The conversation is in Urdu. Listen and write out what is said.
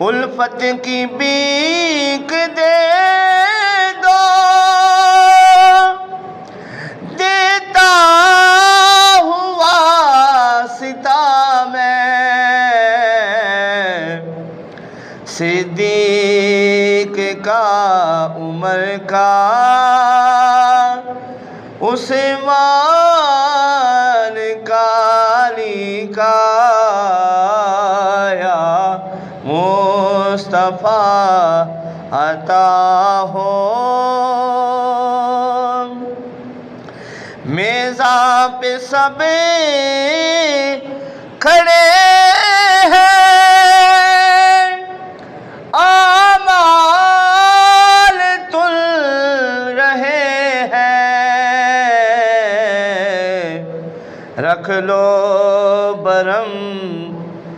الفت کی بیک دے دو، دیتا ہوا ستا میں صدیق کا، عمر کا، عثمان کا، علی کا، یا مصطفیٰ عطا ہو۔ میزاں پہ سب کھڑے ہیں، اعمال تل رہے ہیں، رکھ لو